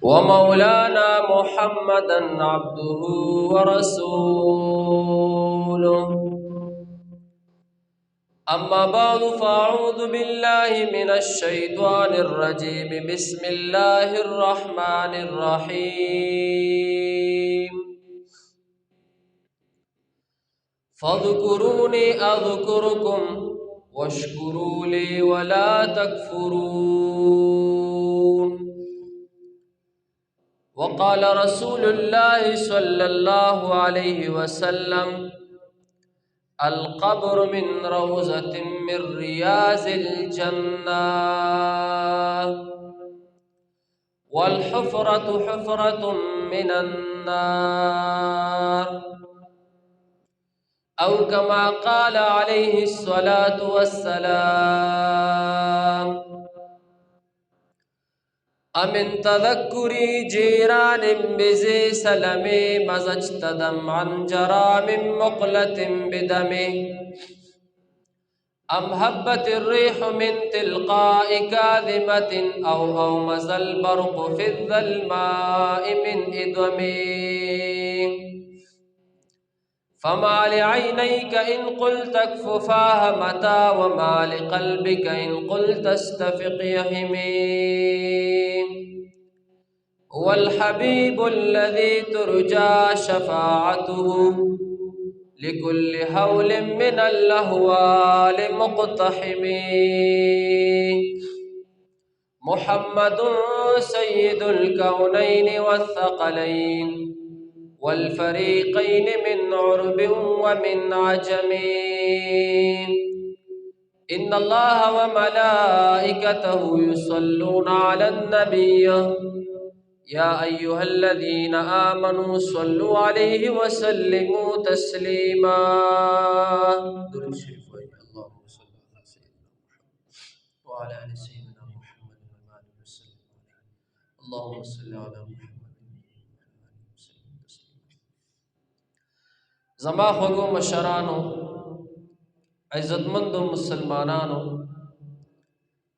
ومولانا محمدا عبده ورسوله. أما بعد فأعوذ بالله من الشيطان الرجيم. بسم الله الرحمن الرحيم. فاذكروني أذكركم واشكروا لي ولا تكفرون. وقال رسول الله صلى الله عليه وسلم: القبر من روضة من رياض الجنة، والحفرة حفرة من النار، أو كما قال عليه الصلاة والسلام: أمن تذكر جيران بذي سلم مزجت دمعا جرى من مقلة بدمه، أم هبت الريح من تلقاء كاذمة، أو مز البرق في الظلماء من إدمه. فما لعينيك إن قلت اكففاها متى، وما لقلبك إن قلت استفق يهمي. هو الحبيب الذي ترجى شفاعته لكل هول من الأهوال مقتحم. محمد سيد الكونين والثقلين والفريقين من عرب ومن عجم. إن الله وملائكته يصلون على النبي يا أيها الذين آمنوا صلوا عليه وسلموا تسليما. درود شريف اللهم صل على سيدنا محمد وعلى آل سيدنا محمد وسلم. اللهم صل على محمد وسلم تسليما. زما خوږو مشرانو، عزتمندو مسلمانانو،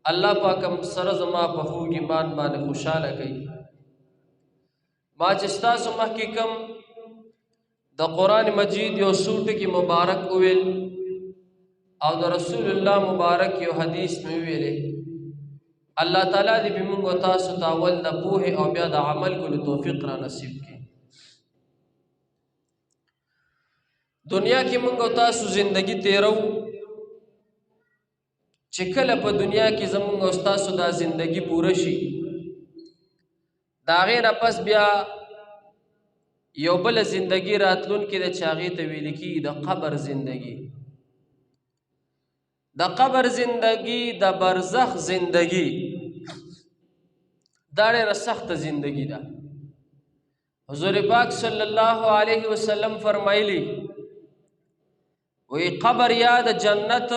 الله پاکم سره زما په خوږ ایمان باندې خوشاله کوي. ما چې ستاسو مخکې کوم د قرآن مجید یو څو ټکي مبارک وویل او د رسول الله مبارک یو حدیث مې وویلې. الله تعالی دې به موږ تاسو ته اول د پوهې او بیا د عمل کولو توفیق را نصیب کړي. دنیا کې موږ تاسو زندگی تیرو، چې کله په دنیا کې زموږ او تاسو دا زندگی پوره شي، دا هغې نه پس بیا یو بل زندگی راتلونکې ده چې هغې ته ویل کېږي د قبر زندگی. د قبر زندگی، د برزخ زندگی، دا ډېره سخته زندگی ده. حضور پاک صلی الله علیه وسلم فرمایلی وی قبر یا د جنت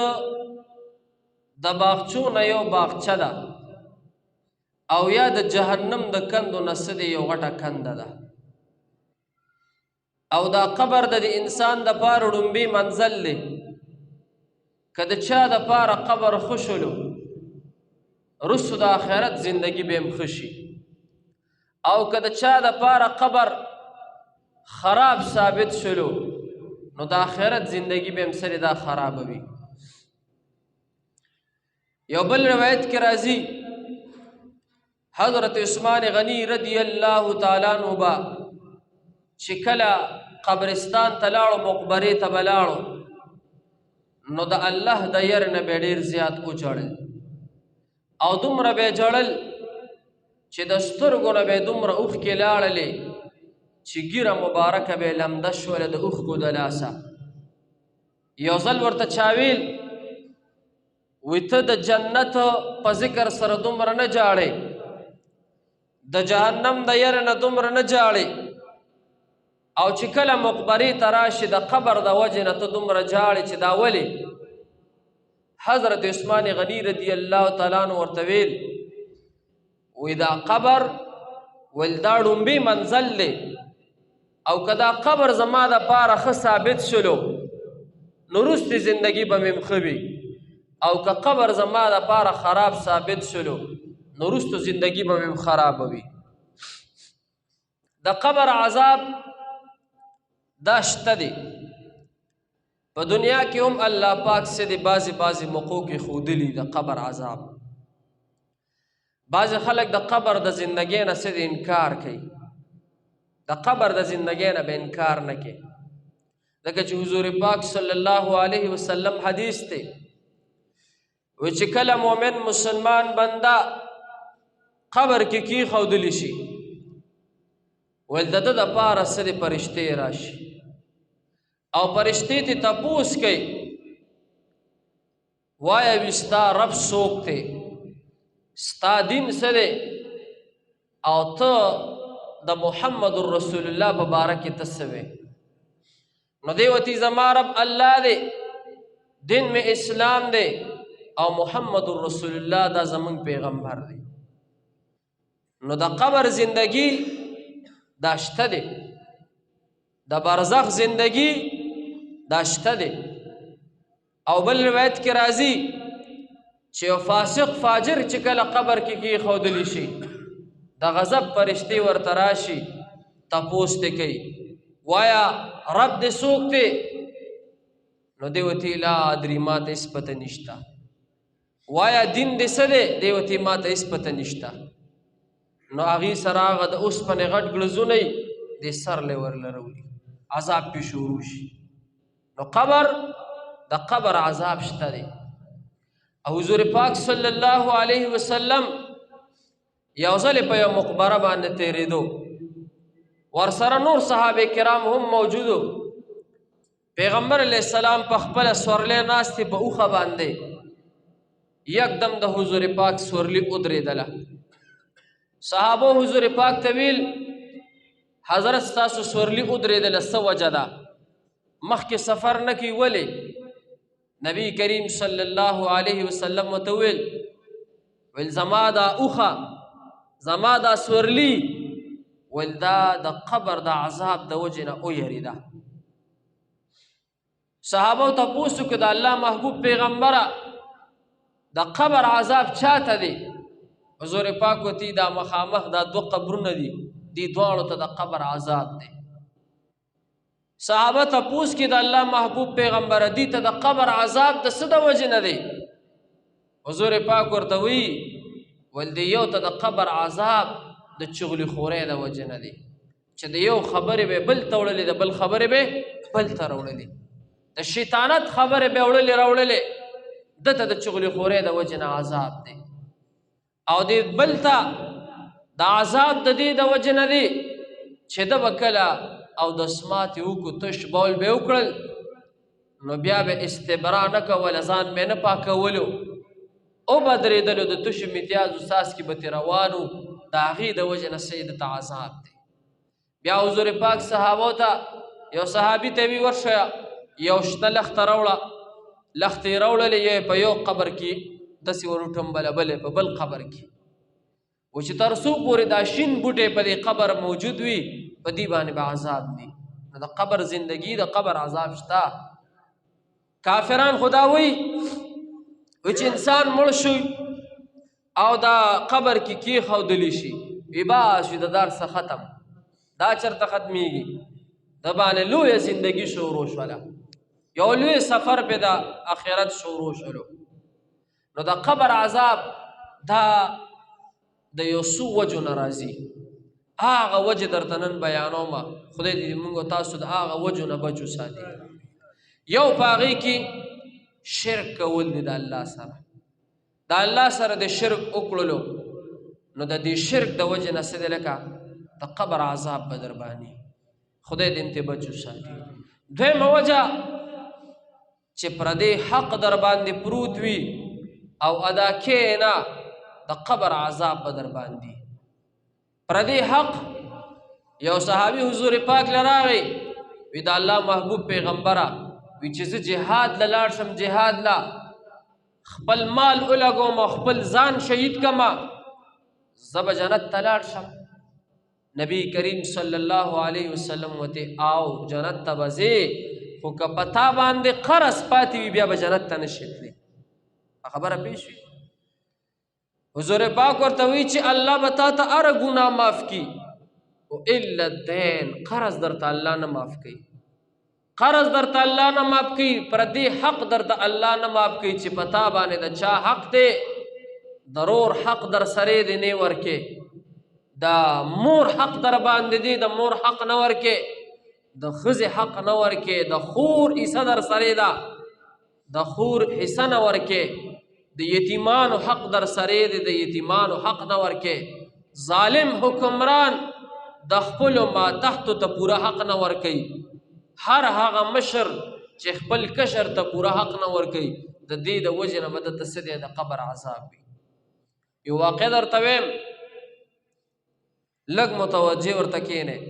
د باغچو نه یو باغچه ده، او یا د جهنم د کندو نه څه دی یو غټه کنده ده. او دا قبر د انسان د پاره ړومبي منزل دی. که د چا د پاره قبر ښه شلو، رستو د آخرت زندگی به هم ښه شي. او که د چا د پاره قبر خراب ثابت شلو، نو د آخرت زندگی به هم سره دا خرابوي. یو بل روایت کې راځي حضرت عثمان غنی رضی الله تعالی عنہ با چې کله قبرستان ته لاړو، مقبرې ته به لاړو، نو د الله د ير نه به ډېر زیات وژړل، او دومره به ژړل چې د سترګو نه به دومره اوښکې لاړلې چې ږیره مبارکه به لمده شوله د اوښکو د لاسه. یو ځل ورته چا ویل وی ته د جنت په ذکر سره دومره نه جاړې، د جهنم د ير نه دومره نه جاړې، او چې کله مقبرې ته راشي د قبر د وجې نه ته دومره جاړې چې دا ولې؟ حضرت عثمان غنی رضی الله تعالی عنہ ورته ویل وی دا قبر ول دا ړومبي منزل دی، او که دا قبر زما د پاره ښه ثابت شلو، نو وروستې زندګي به مې ښه وي، او که قبر زما د پاره خراب ثابت شلو، نو وروستو زندگی به مې خرابوي. د قبر عذاب دا شته دی په دنیا کې هم الله پاک سے د بعضې موقعو کې ښودلي د قبر عذاب. بعضې خلک د قبر د زندګۍ نه څه د انکار کوي، د قبر د زندګۍ نه به انکار نه کوي، ځکه چې حضور پاک صلی الله علیه وسلم حدیث دی وی چې کله مؤمن مسلمان بنده قبر کې کېښودلی شي ویل د ده دپاره څه د فرشتې راشي او فرشتې ترې تپوس کوي وایه وي ستا رب څوک دی، ستا دین څه دی او ته د محمد رسول الله په باره کې ته څه وې؟ نو دی وتی زما رب الله دی، دین میں اسلام دی او محمد رسول الله دا زمونږ پیغمبر دی. نو د قبر زندگی دا شته دی، د برزخ زندگی دا شته دی. او بل روایت کې راځي چې یو فاسق فاجر چې کله قبر کې کېښودلی شي د غضب فرشتې ورته راشي تپوس دې کوي وایا رب دې څوک دی؟ نو دی وتی لا ادري ما ته هېڅ پته نشته. وایا دین دې څه دی؟ دی وتی ما ته هېڅ پته نشته. نو هغې سره هغه د اوسپنې غټ ګړزونه یي دې سر لی ورله راولي، عذاب پې شروع شي. نو قبر د قبر عذاب شته دی. او حضور پاک صلی الله علیه وسلم یو ځلې په یو مقبره باندې تېرېدو، ورسره نور صحابه کرام هم موجودو. پیغمبر علیه السلام په خپله سورلی ناستې په اوښه باندې یکدم د حضور پاک سورلی ودرېدله. صحابو حضور پاک ته ویل حضرت ستاسو سورلی ودرېدله څه وجه ده؟ مخکې سفر نه کوي ولې؟ نبی کریم صلی الله علیه وسلم ورته ویل زما دا اوښه زما دا سورلی ویل دا د قبر د عذاب د وجې نه ویرېده. صحابو تپوس وکړه د الله محبوب پیغمبره د قبر عذاب چاته دی؟ حضور پاک وتی دا مخامخ دا دو قبرونه دي، دی دواړو ته د قبر عذاب دی. صحابه تپوس کې د الله محبوب پیغمبره دی ته د قبر عذاب د څه د وجې نه دی؟ حضور پاک ورته ویل د یو ته د قبر عذاب د چغلي خورۍ د وجې نه دی چې د یو خبرې به بل ته وړلې، د بل خبرې به بل ته راوړلې، د شیطانت خبرې به وړلې راوړلې، دته د چغلي خورۍ د وجې نه عذاب دی. او د بل ته د عذاب د دې د وجې نه دی چې ده به کله او د سماتې وکړو تش بول به وکړل نو بیا به استبرا نه کوله، ځان به نه پاکولو او به درېدلو د تشو متیازو څاڅکي به ترې روانو، د هغې د وجې نه څه ده ته عذاب دی. بیا حضور پاک صحابو ته یو صحابي ته وي ورشه یو شنه لښته راوړه، لښتې یې راوړلې یو په یو قبر کې داسې ور وټومبله، بلې په بل قبر کې و چې تر څو پورې دا شین بوټی په دې قبر موجود وي په دې باندې به عذاب دی. نو د قبر زندگی د قبر عذاب شته. کافران خدا وی چې انسان مړ شي او دا قبر کې کېښودلی شي وي بس وي د درس ختم، دا چېرته ختمیږي؟ د باندې لویه زندگی شروع شوله، یو لوی سفر پې د آخرت شروع شولو. نو د قبر عذاب دا د یو څو وجو نه راځي. هغه وجې درته نن بیانوم، خدای دې موږ تاسو د هغه وجو نه بچو ساتي. یو په هغې کې شرک کول دي د الله سره. د الله سره د شرک وکړلو نو د دې شرک د وجې نه څه دی لکه د قبر عذاب به در باندې خدای دې انتې بچو ساتي. دویمه وجه چې پردې حق در باندې پروت وي او ادا کې نه د قبر عذاب به در باندې. پردې حق یو صحابي حضور پاک له راغی وی د الله محبوب پیغمبره وی چې زه جهاد له لاړ شم، جهاد له خپل مال ولګوم او خپل ځان شهید کما زه به جنت ته لاړ شم. نبی کریم صلی الله علیه وسلم وته آو جنت ته به ځې خو که په تا باندې قرض پاتې وي بیا به جنت ته نشې تللی. خبره پېښ وي. حضور پاک ورته وی چې الله به تا ته هره ګناه معاف کي الا الدین، قرض درته الله نه معاف کوي، قرض درته الله نه معاف کوي، پردي حق درته الله نه معاف کوي چې پتا باندې د چا حق دی، ضرور حق در سره دی نه ورکې، د مور حق در باندې دی د مور حق نه ورکې، د ښځې حق نه ورکې، د خور حصه در سره ده د خور حصه نه ورکې، د یتیمانو حق در سره دی د یتیمانو حق نه ورکې، ظالم حکمران د خپلو ماتحتو ته پوره حق نه ورکوي، هر هغه مشر چې خپل کشر ته پوره حق نه ورکوي، د دې د وجې نه به دته څه دی د قبر عذاب وي. یو واقع درته ویم، لږ متوجه ورته کښېنئ.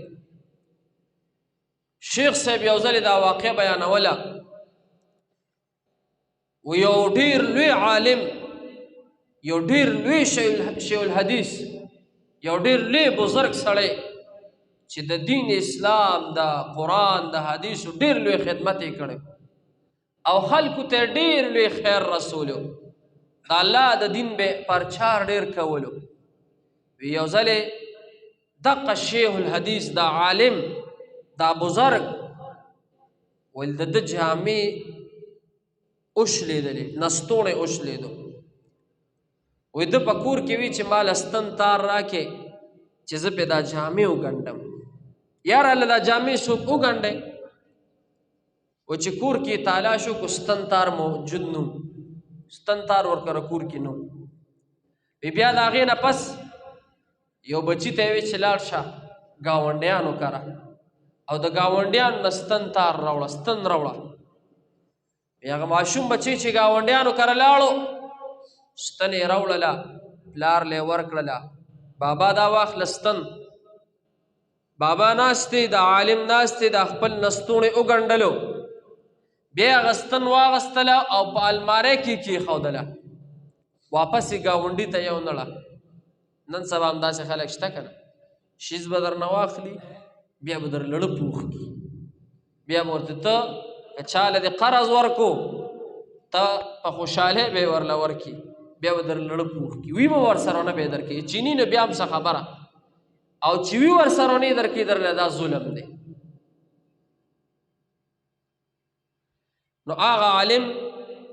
شیخ صاحب یو ځلې دا واقع بیانوله، و یو ډېر لوی عالم، یو ډېر لوی شیخ الحدیث، یو ډېر لوی بزرګ سړی چې د دین اسلام د قرآن د حدیثو ډېر لوی خدمت یې کړی او خلکو ته ډېر لوی خیر رسولو، د الله د دین به پرچار ډېر کولو. یو ځلې دقه شیخ الحدیث دا عالم دا بزرګ ویل د ده جامې اوشلېدلې، نستوڼې اوشلېدو، وی ده په کور کې وي چې ما له ستن تار راکې چې زه پې دا جامې وګنډم. یاره له دا جامې څوک وګنډی؟ و چې کور کې طالع شو کو ستن تار موجود نو، ستن تار ورکره کور کې نو. بیا د هغې نه پس یو بچي ته یې وی چې لاړ شه ګاونډیانو کره او د ګاونډیانو نه ستن تار راوړه، ستن راوړه. هغه ماشوم بچی چې ګاونډیانو کره لاړو، ستن یې راوړله، پلار له یې ورکړله، بابا دا واخله ستن. بابا ناست دی، د عالم ناست دی، د خپل نستوڼې وګنډلو، بیا یې هغه ستن واغستله او په المارۍ کې کېښودله، واپس یې ګاونډي ته یې ونړه. نن سبا همداسې خلک شته که نه، شیز به درنه واخلي بیا به در لړه پوخ کي، بیا به ورته ته که چاله دې قرض ورکو ته په خوشحالۍ به یې ورله ورکي، بیا به در لړه پوخ کي، وي به ورسره ونه به یې درکوي، چیني نو بیا هم څه خبره، او چې وي ورسره ونه یې درکوي درله دا ظلم دی. نو هغه عالم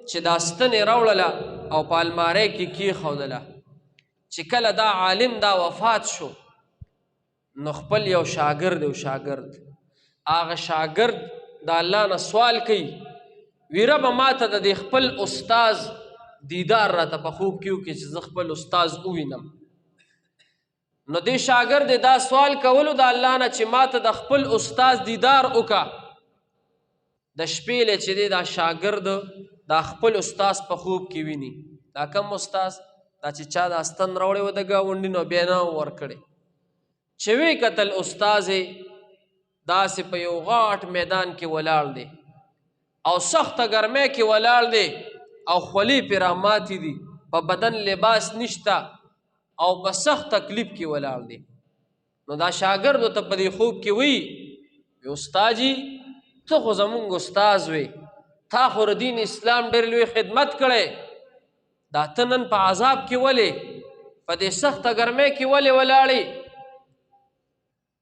چې دا ستنې راوړله او په المارۍ کې کېښودله، چې کله دا عالم دا وفات شو نو خپل یو شاګرد هغه شاګرد د الله نه سوال کوي، وی ربه ما ته د دې خپل استاز دیدار راته په خوب کې وکړي چې زه خپل استاز ووینم. نو دې شاګرد دا سوال کولو د الله نه چې ما ته د خپل استاز دیدار وکړه. د شپې له چې دی دا شاګرد دا خپل استاز په خوب کې ویني. دا کم استاز؟ دا چې چا دا ستن راوړی و د ګاونډي نو بیا نه ورکړی. چې وی کتل استاز داسې په یو غاټ میدان کې ولاړ دی او سخته ګرمۍ کې ولاړ دی او خولې پې راماتې دي، په بدن لباس نشته او په سخت تکلیف کې ولاړ دی. نو دا شاګرد ته په دې خوب کې وی استاد جي ته خو زمونږ استاز وی، تا خو د دین اسلام ډېر لوی خدمت کړی، دا ته نن په عذاب کې ولې په دې سخته ګرمۍ کې ولې ولاړې،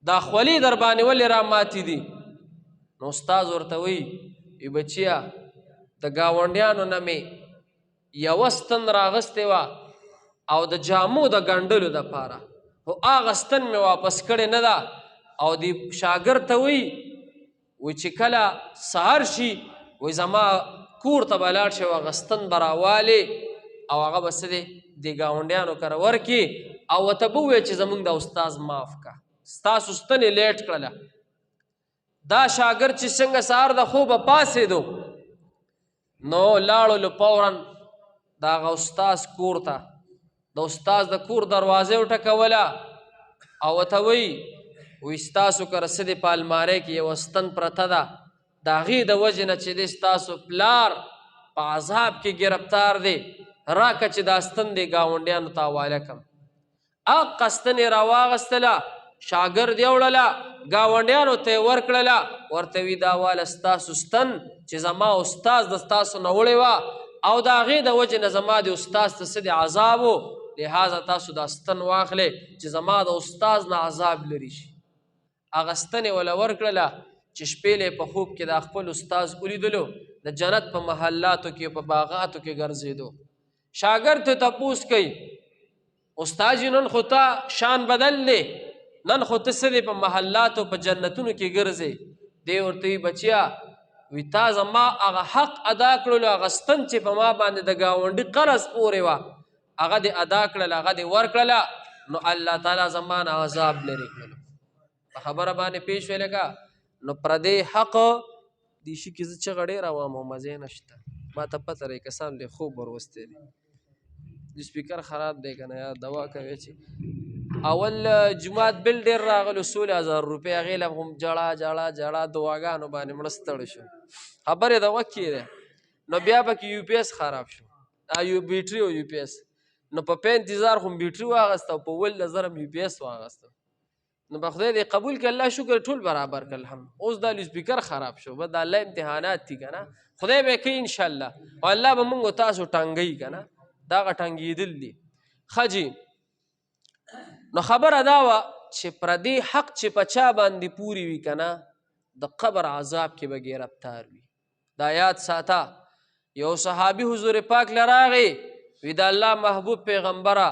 دا خولې در باندې ولې راماتې دي؟ نو استاد ورته وی بچیا د ګاونډیانو نه مې یوه ستن راغستې وه او د جامو د ګنډلو دپاره، خو هغه ستن مې واپس کړې نه ده. او دې شاګرد ته وی چې کله سهار شي وی زما کور ته به لاړ شي او هغه ستن به راوالې او هغه به څه دی دې ګاونډیانو کره ورکړي او ورته به ووایي چې زمونږ د استاز معاف که، ستاسو ستنې لیټ کړله. دا شاګرد چې څنګه سهار د خوبه پاڅېدو نو لاړو له فورا د هغه استاز کور ته، د استاز د کور دروازې وټکوله او ورته وی ستاسو کره څه دی په المارۍ کې یوه ستن پرته ده، د هغې د وجې نه چې دی ستاسو پلار په عذاب کې ګرفتار دی، راکه چې دا ستن دی ګاونډیانو ته حواله کړم. هغه ستن یې راواغستله، شاګرد یې وړله ګاونډیانو ته یې ورکړله، ورته وي دا واله ستاسو ستن چې زما استاز د ستاسو نه وړې وه او د هغې د وجې نه زما د استاز ته څه د عذاب و، لحاظه تاسو دا ستن واخلئ چې زما د استاز نه عذاب لرې شي. هغه ستنې وله ورکړله چې شپېلې په خوب کې د خپل استاز ولیدلو د جنت په محلاتو کې په باغاتو کې ګرځېدو. شاګرد ته تپوس کوي استاد نن خو ته شان بدل دی، نن خو ته څه دی په محلاتو په جنتونو کې ګرځې. دی ورته وي بچیا وي تا زما هغه حق ادا کړلو، هغه ستن چې په ما باندې د ګاونډي قرض پورې وه هغه دې ادا کړله، هغه دې ورکړله، نو الله تعالی زما نه عذاب لرې کړلو. په خبره باندې پیش وې لکه نو پردې حق دې شي کې زه چغه ډېره وم او مزې نشته. ما ته پته لري کسان دې خوب وروستی دی، د سپیکر خراب دی که نه یا دوا کوي چې اول جماعت بل ډېر راغلو 16,000 روپۍ هغې له هم جړه جړه جړه دعاګانو باندې مړه ستړی شو. خبرې د وخت کې دی نو بیا پکې یو پی ایس خراب شو، یو بیټري او یو پی ایس، نو په 35,000 خو بیټري واغسته او په 18,000 یو پی ایس واغسته. نو به خدای دې قبول کړي، الله شکر ټول برابر کړل. هم اوس دا سپیکر خراب شو، به د الله امتحانات دي که نه، خدای به کوي انشاءالله، او الله به موږ تاسو ټانګوي که نه، دغه ټانګېدل دي. ښه جي نو خبره دا وه چې پردې حق چې په چا باندې پورې وي که نه د قبر عذاب کې به ګرفتار وي. دا یاد ساته. یو صحابي حضور پاک له راغی وی د الله محبوب پیغمبره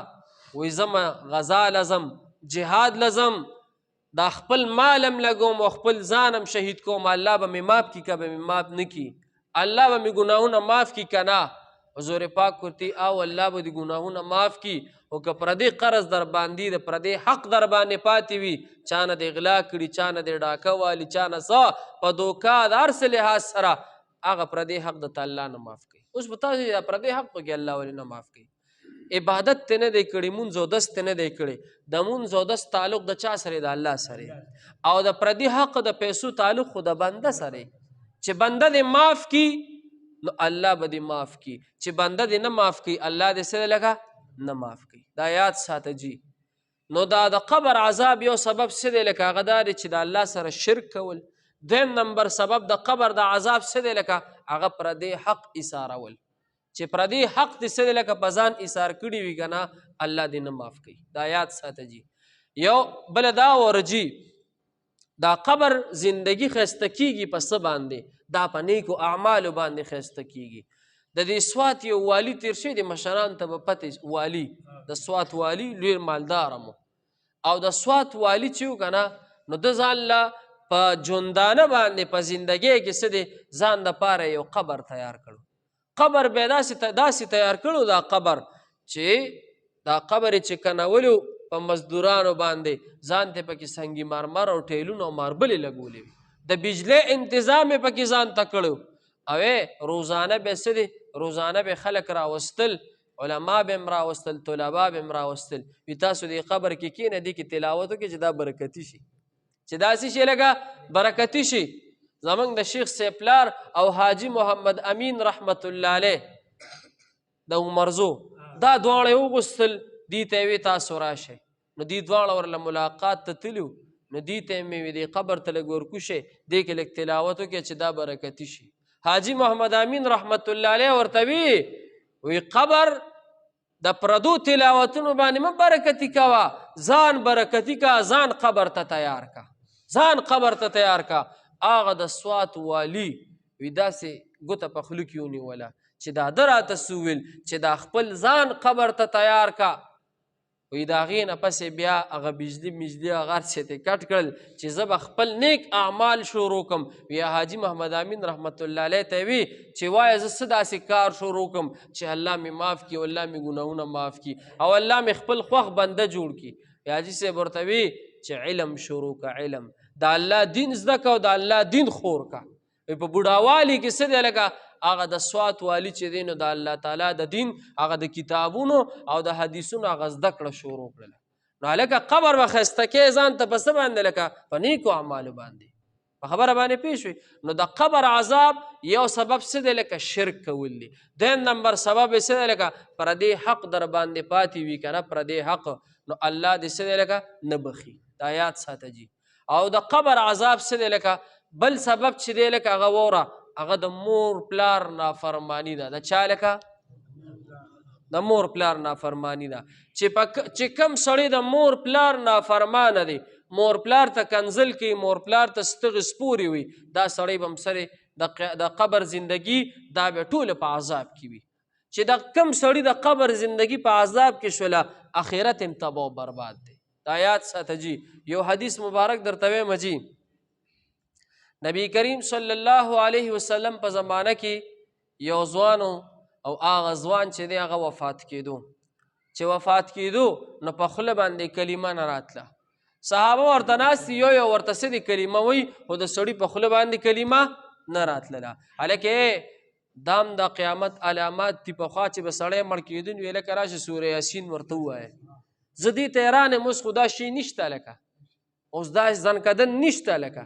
وی زما غزا لزم جهاد لزم دا خپل مالم لګوم او خپل ځانم شهید کوم، الله به مې معاف کي که به مې معاف نه کي، الله به مې ګناهونه معاف کي که نه. حضور پاک ورته او الله به دې ګناهونه معاف کي، او که پردې قرض در باندې د پردې حق در باندې پاتې وي، چا نه دې غلا کړي، چا نه دې ډاکه والي، چا نه څه په دوکه د هر څه لحاظ سره هغه پردې حق درته الله نه معاف کوي. اوس به تاسو پردې حق پکې الله ولې نه معاف کوي؟ عبادت ته نه دی کړی، مونځ او دس ته نه دی کړی، د مونځ او دس تعلق د چا سره د الله سره، او د پردې حق د پیسو تعلق خو د بنده سره. چې بنده دې معاف کی نو الله به دې معاف کی، چې بنده دې نه معاف کی الله دې سره لکه نه معاف کی. دا یاد ساته جی. نو دا د قبر عذاب یو سبب څه دی لکه هغه دا دی چې د الله سره شرک کول. دویم نمبر سبب د قبر د عذاب څه دی لکه هغه پردې حق ایثارول، چې پردې حق دې څه دی لکه په ځان ایثار کړي وي که نه الله دې نه معاف کوي. دا یاد ساته جی. یو بله دا ورجي دا قبر زندگی ښایسته کیږي په څه باندې؟ دا په نیکو اعمالو باندې ښایسته کیږي. د دې سوات یو والي تیر شوی د مشرانو ته به پته والي د سوات والي ډېر مالداره مو، او د سوات والي چې و که نه نو د ځان له په ژوندانه باندې په زندګۍ کې څه دی ځان دپاره یو قبر تیار کړو. قبر به یې داسې تیار کړو، دا قبر چې یې کنولو په مزدورانو باندې ځان ته پکې سنگي مرمر او ټیلونه او ماربلې لګولې وي، د بجلی انتظام یې پکې ځان ته کړو، او روزانه به څه دی روزانه به خلک راوستل، علما به هم راوستل، طلبا به هم راوستل، وي تاسو دې قبر کې کښېنه دې کې تلاوت وکړئ چې دا برکتي شي، چې داسې شي لکه برکتي شي. زمونږ د شیخ صاحب پلار او حاجي محمد امین رحمت الله علیه د عمرزو دا دواړه یې وغوښتل، دې ته یې وې تاسو راشئ، نو دې دواړه ورله ملاقات ته تللي، نو دې ته مې وې دې قبر ته لږ ورکوشئ، دې کې لږ تلاوت وکړئ چې دا برکتي شي. حاجي محمد امین رحمت الله علیه ورته وی قبر د پردو تلاوتونو باندې مه برکتي کوه، ځان برکتي کا، ځان قبر ته تیار کا، ځان قبر ته تیار کا. هغه د سوات والی وی داسې ګوته په خوله کې ونیوله چې دا ده راته څه وویل چې دا خپل ځان قبر ته تیار کا. وی د هغې نه پسې بیا هغه بجلي مجلي هغه هر څه یې کټ کړل چې زه به خپل نیک اعمال شروع کړم. وی حاجي محمد امین رحمت الله علیه ته وی چې وایه زه څه داسې کار شروع کړم چې الله مې معاف کړي او الله مې ګناهونه معاف کړي او الله مې خپل خوښ بنده جوړ کړي. حاجي صاحب ورته وی چې علم شروع که، علم د الله دین زده که او د الله دین خور که. په بوډاوالي کې څه دی لکه هغه د سوات والی چې دی نو د الله تعالی د دین هغه د کتابونو او د حدیثونو هغه زده کړه شروع کړله. نو هلکه قبر به ښایسته کې ځان ته په څه باندې لکه په نیکو اعمالو باندې په خبره باندې پوه شوې. نو د قبر عذاب یو سبب څه دی لکه شرک کول دی. دویم نمبر سبب یې څه دی لکه پردې حق در باندې پاتې وي که نه پردې حق، نو الله دې څه دی لکه نه بخي. دا یاد ساته جي. او د قبر عذاب څه دی لکه بل سبب چې دی لکه هغه وره هغه د مور پلار نافرمانی ده. د چا لکه د مور پلار نافرمانی ده. چې کم سړی د مور پلار نافرمانه دی، مور پلار ته کنزل کوي، مور پلار ته ستغې سپورې وي، دا سړی به هم سره د قبر زندگی دا به ټوله په عذاب کې وي. چې د کم سړی د قبر زندگی په عذاب کې شوله، آخرت هم تباه و برباد دی. دا یاد ساته جی. یو حدیث مبارک درته وایم جی، نبی کریم صلی الله علیه وسلم په زمانه کې یو ځوان او هغه ځوان چې دی هغه وفات کېدو. چې وفات کېدو نو په خوله باندې کلمه نه راتله. صحابه ورته ناست یو ورته څه دي کلمه وایي، خو د سړي په خوله باندې کلمه نه راتلله. هلکې دام د قیامت علامات دي. پخوا چې به سړی مړ کېدون ویې لکه راشه سوره یاسین ورته ووایه. زه دې ته حیران یم، اوس خو دا شی نشته، لکه اوس دا زنکدن نشته. لکه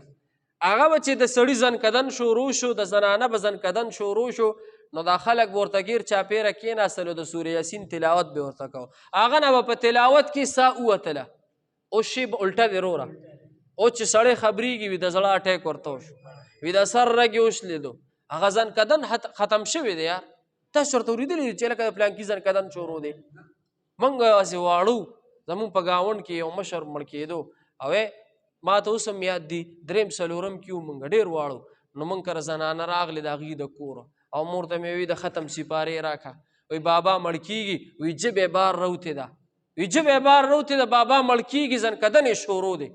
هغه به چې د سړي زنکدن شروع شو، د زنانه به زنکدن شروع شو، نو دا خلک به ورته ګیر چاپېره کېناستل او د سوره یاسین تلاوت به ورته کو. هغه نه به په تلاوت کې ساه ووتله. اوس شی به الټه دی وروره. اوس چې سړی خبرېږي وي د زړه اټیک ورته وشو، وي د سر رګې وشلېدو، هغه زنکدن ختم شوی دی. یار تاسو ورته اورېدلی دي چې لکه د پلانکي زنکدن شروع دی؟ موږ هسې واړو، زمونږ په ګاونډ کې یو مشر مړ کېدو، او ما ته اوس هم یاد دي، درېیم څلورم کې وو، موږ ډېر واړو. نو موږ کره زنانه راغلې د هغې د کور، او مور ته مې وي د ختم سپارې راکړه. وایي بابا مړ کېږي، وایي ژبې بار روتې ده، وایي ژبې بار روتې ده، بابا مړ کېږي، زنکدن یې شروع دی.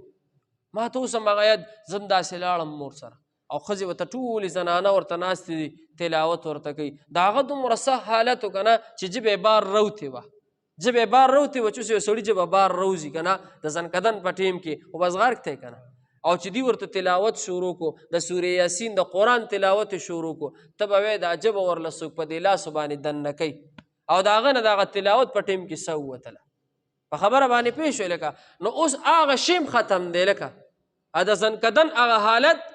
ما ته اوس هم هغه یاد، زه هم داسې لاړم مور سره، او ښځې ورته ټولې زنانه ورته ناستې دي، تلاوت ورته کوي. د هغه دومره سخت حالت و که نه چې ژبې بار روتې وه، ژبې بار روتې وه، چې یو سړي ژبه بار روځي که نه د زنکدن په ټیم کې، خو بس غرق دی که نه. او چې دوی ورته تلاوت شروع کو، د سوره یاسین د قرآن تلاوت شروع کو، ته به وایې دا ژبه ورله څوک په دې لاسو باندې دننه کوي، او د هغه نه د هغه تلاوت په ټیم کې څه ووتله. په خبره باندې پوه شوې؟ لکه نو اوس هغه شیم ختم دی، لکه د زنکدن هغه حالت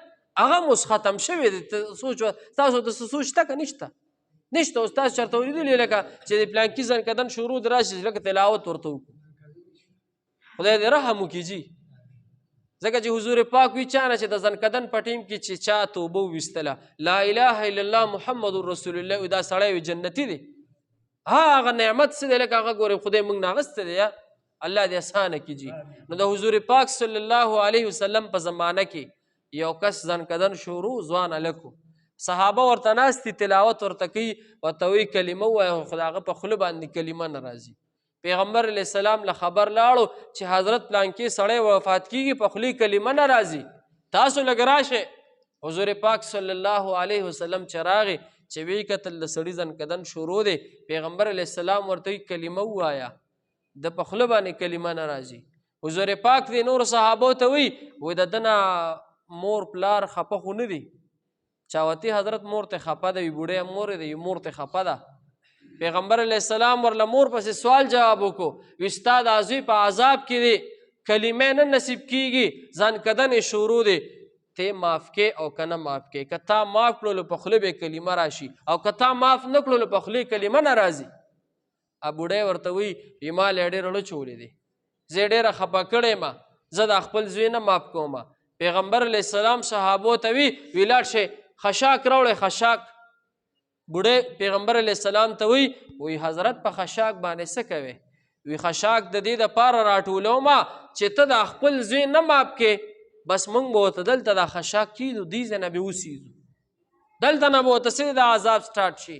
هغه اوس ختم شوی دی. تاسو د څه سوچ شته که نشته؟ نشته. اوس تاسو چېرته اورېدلي لکه چې د پلانکي زنکدن شروع د راشي لکه تلاوت ورته وکړو؟ خدای دې رحم وکړي جي. ځکه چې حضور پاک وي چا نه چې د زنکدن په ټیم کې چې چا توبه وویستله، لا اله الا الله محمد رسول الله، وي دا سړی وي جنتي دی. هغه نعمت څه دی؟ لکه هغه ګورې خدای موږ نه اخیستی دی، یا الله دې اسانه کړي جي. نو د حضور پاک صلی الله علیه وسلم په زمانه کې یو کس زنکدن شروع، ځوان هلک و، صحابه ورته ناستي، تلاوت ورته کوي، ورته وایي کلمه ووایه، خو د هغه په خوله باندې کلمه نه راځي. پیغمبر علیه السلام له خبر لاړو چې حضرت پلانکې سړی وفات کېږي، په خولې کلمه نه راځي، تاسو لږ راشئ. حضور پاک صلی الله علیه وسلم چې راغی، چې ویې کتل د سړي زنکدن شروع دی، پیغمبر علیه السلام ورته وایي کلمه ووایه، د په خوله باندې کلمه نه راځي. حضور پاک دې نور صحابو ته وایي د ده نه مور پلار خفه خو نه دي، چاوتي حضرت مور ته خفه ده، وي بوډۍ مور دی مور ته خفه ده. پیغمبر علیه السلام ورله مور پسې سوال جواب وکړو، وي ستا دا زوی په عذاب کې دی، کلمې نه نصیب کېږي، زنکدن یې شروع دی، ته معاف کې او که نه معاف کې. که تا معاف کړلو په خوله به کلمه راشي، او که تا معاف نه کړلو په خولې کلمه نه راځي. بوډۍ ورته وایي ما له ډېر اړه چولې دی، زه ډېره خفه کړې ما، زه د خپل زوی نه معاف کوم. پیغمبر علیه السلام صحابو ته وي لاړ شئ خشاک راوړئ. خشاک بوډۍ پیغمبر علیه السلام ته وایي حضرت په خشاک باندې څه کوې؟ وي خشاک د دې دپاره راټولوم چې ته د خپل زوی نه معاف کې، بس موږ به ورته دلته دا خشاک کېږدو، دې ځای نه به اوسېږو، دلته نه به ورته څه د عذاب سټارټ شي.